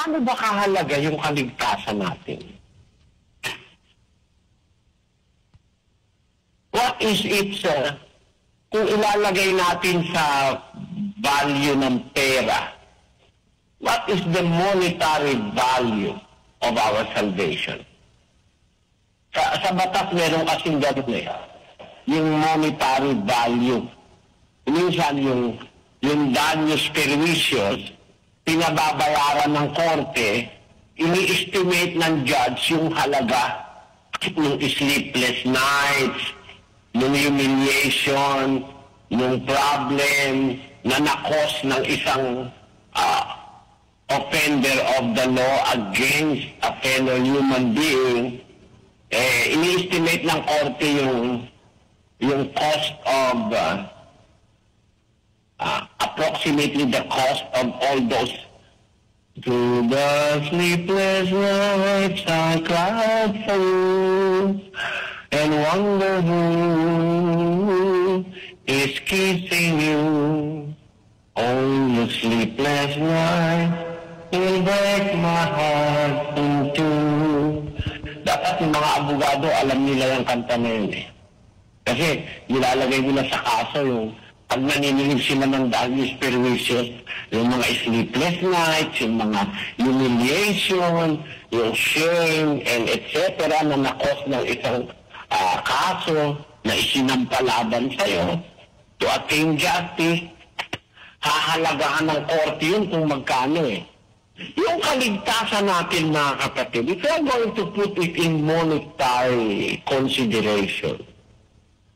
Paano ba kahalaga yung kaligtasan natin? What is its, kung ilalagay natin sa value ng pera, what is the monetary value of our salvation? Sa batas meron kasing ganun yung monetary value. Minsan yung daños perjuicios, pinababayaran ng korte, ini-estimate ng judge yung halaga ng sleepless nights, ng humiliation, ng problem na nakos ng isang offender of the law against a fellow human being. Ini-estimate ng korte yung cost of approximately the cost of all those. To the sleepless nights I cried for you and wonder who is kissing you. Oh, the sleepless night will break my heart in two. Dapat yung mga abogado alam nila yung kanta na yun Kasi nilalagay nila sa kaso yung pag naninilig sila ng daños perjuicios, yung mga sleepless nights, yung mga humiliation, yung shame, and etc. na nakos ng isang kaso na isinampalaban sa'yo to attain justice, hahalagahan ng korte yun kung magkano Yung kaligtasan natin, mga kapatid, if we're going to put it in monetary consideration,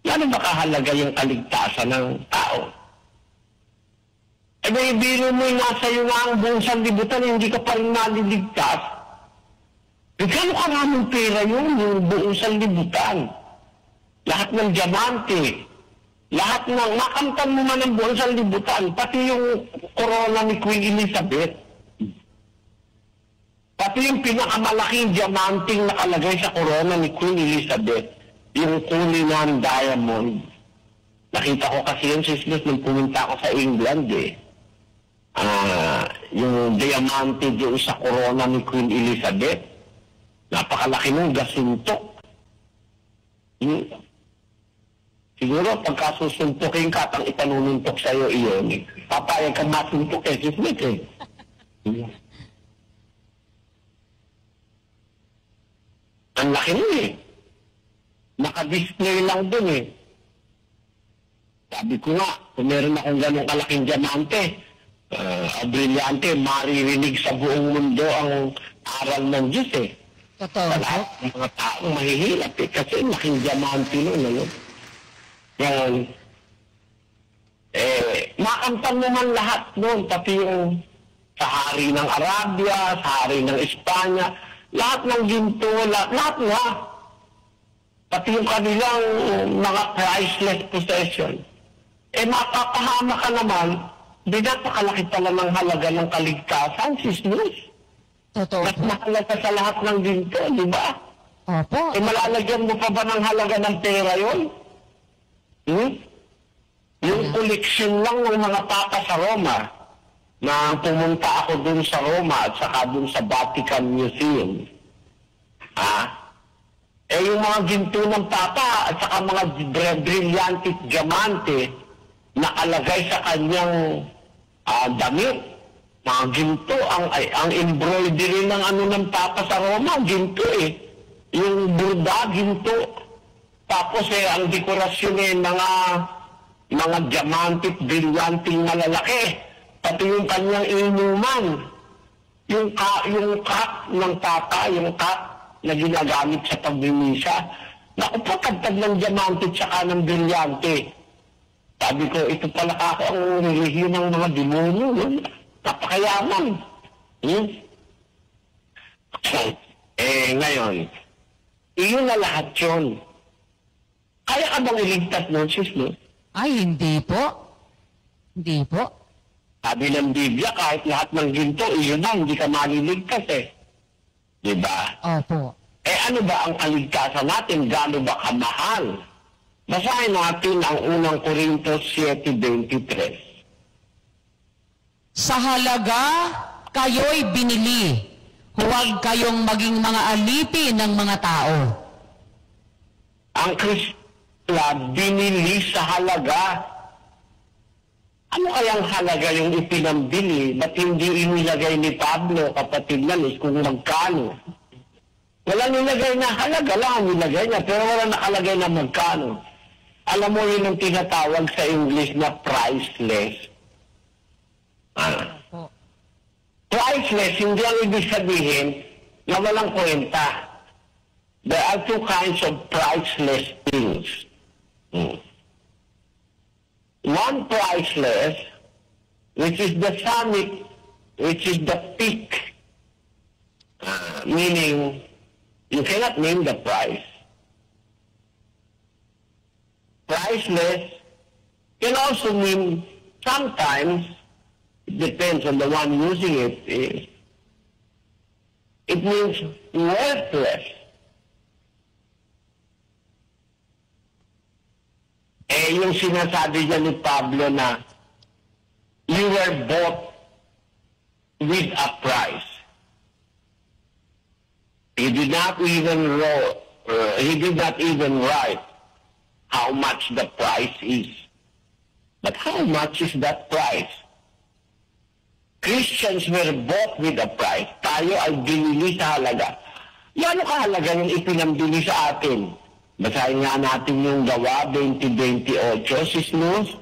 ano ba kahalaga yung kaligtasan ng tao? May biro mo yung nasa iyo nga ang buong sanlibutan, hindi ka pa rin naliligtas. Gano'n karaming pera yun, yung buong sanlibutan. Lahat ng diamante, lahat ng, makamtan mo man ang buong sanlibutan, pati yung corona ni Queen Elizabeth. Pati yung pinakamalaking diamanting nakalagay sa corona ni Queen Elizabeth, yung Cullinan Diamond. Nakita ko kasi yun, sis, nung pumunta ako sa England yung diamante doon sa corona ni Queen Elizabeth, napakalaki nung gasuntok. Siguro pagka susuntukin ka, pang ipanununtok sa'yo iyon, papayag ka masuntok sis, Ang laki nun Naka-display lang dun Sabi ko nga, kung meron akong ganong kalaking diamante, brilyante, maririnig sa buong mundo ang aral ng Diyos Totoo. Sa lahat ng mga taong mahihilap kasi laking diamante nun, Yan. Makamtan mo man lahat nun, pati yung sa hari ng Arabia, sa hari ng Espanya, lahat ng ginto, lahat nga. Pati yung kanilang mga priceless possession. Mapapahama ka naman, di napakalaki pala ng halaga ng kaligtasan, sis Luz. Totoo. Mas mahalaga sa lahat ng ginto, di ba? Opo. Malalagyan mo pa ba ng halaga ng pera yun? Yung koleksyon lang ng mga papa sa Roma, na pumunta ako dun sa Roma at saka dun sa Vatican Museum. Yung mga ginto ng papa at saka mga brilyante diamante nakalagay sa kanyang damit. Mga ginto, ang embroidery ng ng papa sa Roma, ginto Yung burda, ginto. Tapos ang dekorasyon mga diamante, brilyanting malalaki. Pati yung kanyang inuman. Yung cup ng papa, yung cup na ginagamit sa pagbimisa. Naku po, tagtag ng diamante at saka ng brilyante. Sabi ko, ito pala ako ang relihiyon ng mga demonyo. Napakayaman. Ngayon, iyon na lahat yun. Kaya ka bang iligtas nun, sis, Ay, hindi po. Hindi po. Sabi ng Biblia, kahit lahat ng ginto, iyon na, hindi ka maliligtas Diba? Opo. Ano ba ang kaligtasan natin? Gaano ba kamahal? Basahin natin ang unang Corintios 7:23. Sa halaga kayo'y binili. Huwag kayong maging mga alipin ng mga tao. Ang Kristo binili sa halaga. Ano kayang halaga yung ipinambili? Ba't hindi inilagay ni Pablo, kapatid na Luz, kung magkano? Wala nilagay na halaga lang ang nilagay niya, pero wala nakalagay na magkano. Alam mo yun ang tinatawag sa English na priceless. Priceless, hindi ang ibig sabihin na walang kwenta. There are two kinds of priceless things. One priceless, which is the summit, which is the peak, meaning you cannot name the price. Priceless can also mean sometimes, it depends on the one using it, it means worthless. Yung sinasabi niya ni Pablo na you were bought with a price. He did not even write how much the price is. But how much is that price? Christians were bought with a price. Tayo ay binili sa halaga. Yan ang kahalaga yung ipinambili sa atin. Basahin nga natin yung Gawa 20:28, Sis Luz.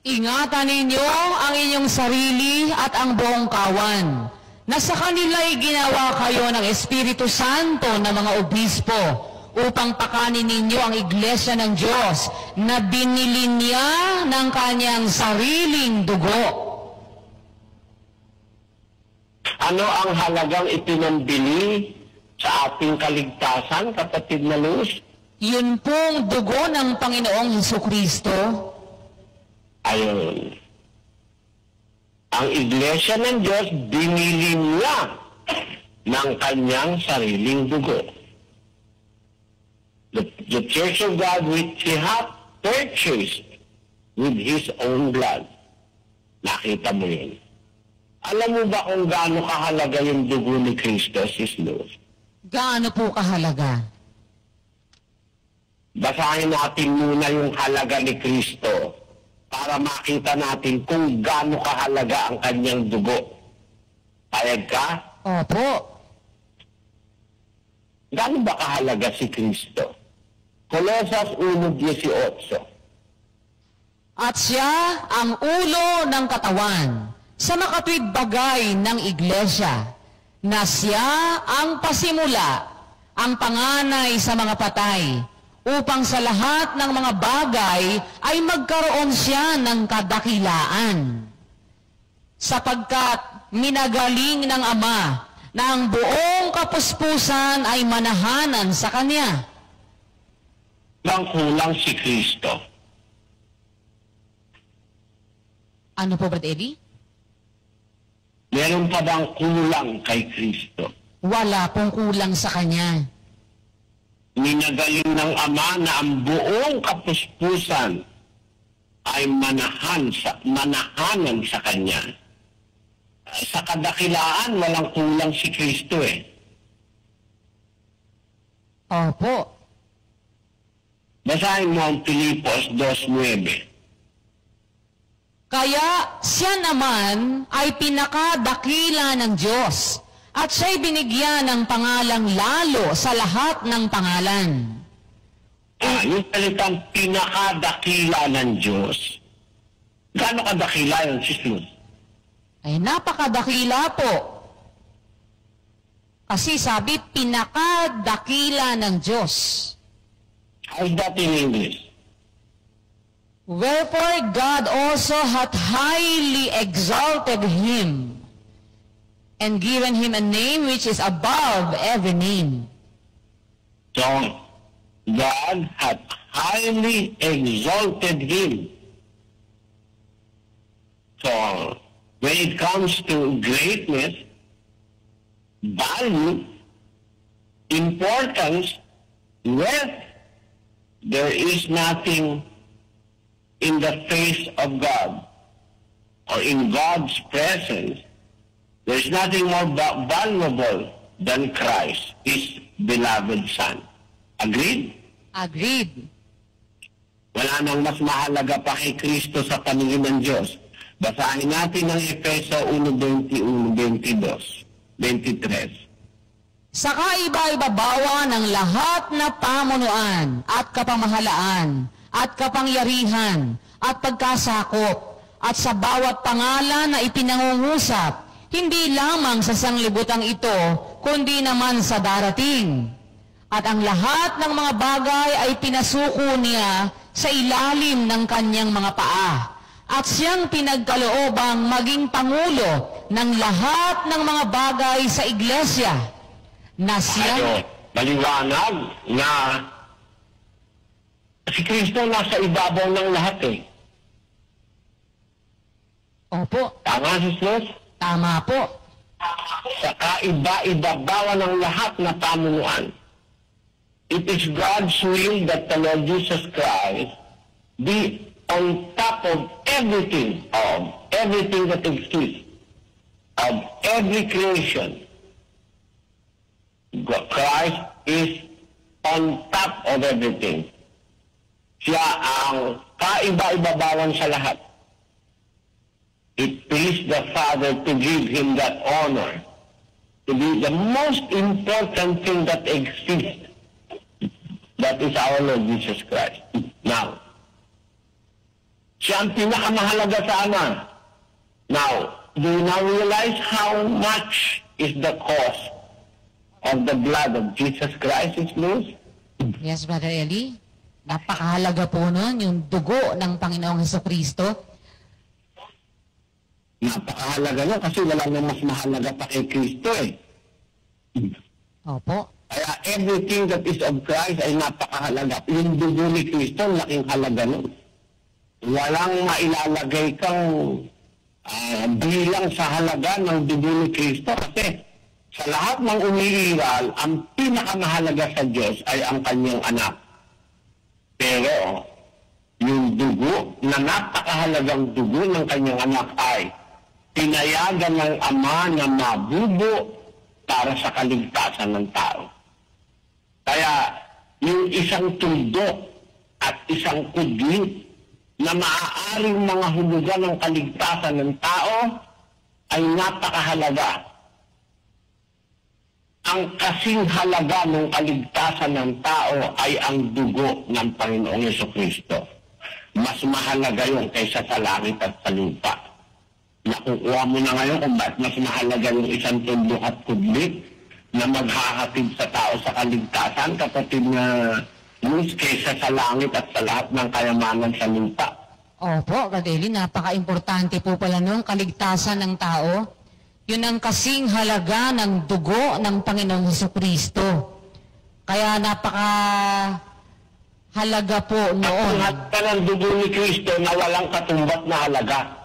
Ingatan ninyo ang inyong sarili at ang buong kawan, na sa kanila'y ginawa kayo ng Espiritu Santo na mga obispo, upang pakanin ninyo ang iglesia ng Diyos, na binili niya ng kanyang sariling dugo. Ano ang halagang ipinambili sa ating kaligtasan, kapatid na Luz? Yun pong dugo ng Panginoong Hesukristo. Ayun. Ang iglesia ng Diyos, binili niya ng kanyang sariling dugo. The Church of God, which He hath purchased with His own blood. Nakita mo yun. Alam mo ba kung gaano kahalaga yung dugo ni Kristo, Sis Luz? Gaano po kahalaga? Basahin natin muna yung halaga ni Kristo para makita natin kung gaano kahalaga ang kanyang dugo. Payag ka? Opo. Gaano ba kahalaga si Kristo? Colosas 1:18. At siya ang ulo ng katawan sa makatwid bagay ng iglesia, na siya ang pasimula, ang panganay sa mga patay, upang sa lahat ng mga bagay ay magkaroon siya ng kadakilaan. Sapagkat minagaling ng Ama na ang buong kapuspusan ay manahanan sa Kanya. Lang kulang si Kristo. Ano po, Brad Eli? Meron pa bang kulang kay Kristo? Wala pong kulang sa Kanya. Minagaling ng Ama na ang buong kapuspusan ay manahanan sa Kanya. Sa kadakilaan, walang kulang si Kristo eh. Opo. Basahin mo ang Pilipos 2:9. Kaya siya naman ay pinakadakila ng Diyos, at siya'y binigyan ng pangalang lalo sa lahat ng pangalan. Yung salitang pinakadakila ng Diyos, gaano kadakila yun, Sis Luz? Ay napakadakila po. Kasi sabi, pinakadakila ng Diyos. How's that in English? Wherefore God also hath highly exalted him, and given him a name which is above every name. So, God hath highly exalted him. So, when it comes to greatness, value, importance, wealth, there is nothing in the face of God or in God's presence There is nothing more valuable than Christ, His beloved Son. Agreed? Agreed. Wala nang mas mahalaga pa kay Kristo sa paningin ng Diyos. Basahin natin ang Efeso 1:21, 22, 23. Sa kaiba-ibabawa ng lahat na pamunuan at kapamahalaan at kapangyarihan at pagkasakop at sa bawat pangalan na ipinangungusap, hindi lamang sa sanglibutang ito, kundi naman sa darating. At ang lahat ng mga bagay ay pinasuko niya sa ilalim ng kanyang mga paa. At siyang pinagkaloobang maging pangulo ng lahat ng mga bagay sa iglesia, na siyang... Maliwanag na si Kristo nasa ibabaw ng lahat eh. Opo, Tama, sisters? tama po. Sa kaiba-ibabaw ng lahat na pamunuan. It is God's will that the Lord Jesus Christ be on top of everything that exists, of every creation. Christ is on top of everything. Siya ang kaiba-ibabawan sa lahat. It pleased the Father to give Him that honor, to be the most important thing that exists. That is our Lord Jesus Christ. Now, siya ang pinakamahalaga sa Ama. Now, do you now realize how much is the cost of the blood of Jesus Christ is lost? Yes, Brother Eli. Napakahalaga po nun, yung dugo ng Panginoong Hesukristo. Napakahalaga na kasi wala na mas mahalaga pa kay Kristo eh. Opo. Kaya everything that is of Christ ay napakahalaga. Yung dugo ni Kristo, laking halaga nun. Walang mailalagay kang bilang sa halaga ng dugo ni Kristo kasi sa lahat ng umiiral, ang pinakamahalaga sa Diyos ay ang kanyang anak. Pero yung dugo na napakahalagang dugo ng kanyang anak ay pinayagan ng Ama na mabubo para sa kaligtasan ng tao. Kaya yung isang tuldok at isang kudlit na maaaring mga hulugan ng kaligtasan ng tao ay napakahalaga. Ang kasing halaga ng kaligtasan ng tao ay ang dugo ng Panginoong Jesucristo. Mas mahalaga yun kaysa sa langit at sa lupa. Nakukuha mo na ngayon kung bakit mas mahalaga yung isang tuldok at kudlit na maghahatid sa tao sa kaligtasan, kapatid na Luz, kaysa sa langit at sa lahat ng kayamanan sa lupa. Opo, Brother Eli, napaka-importante po pala nung kaligtasan ng tao. Yun ang kasing halaga ng dugo ng Panginoong Hesukristo. Kaya napaka-halaga po noon. At ng dugo ni Kristo na walang katumbat na halaga.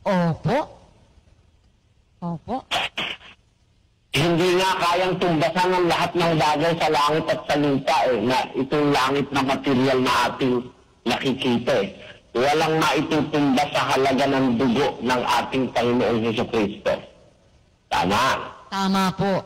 Opo. Opo. Hindi nga kayang tumbasan ang lahat ng bagay sa langit at sa lupa eh, na itong langit na material na ating nakikita eh. Walang maitutumba sa halaga ng dugo ng ating Panginoong Jesucristo. Tama. Tama po.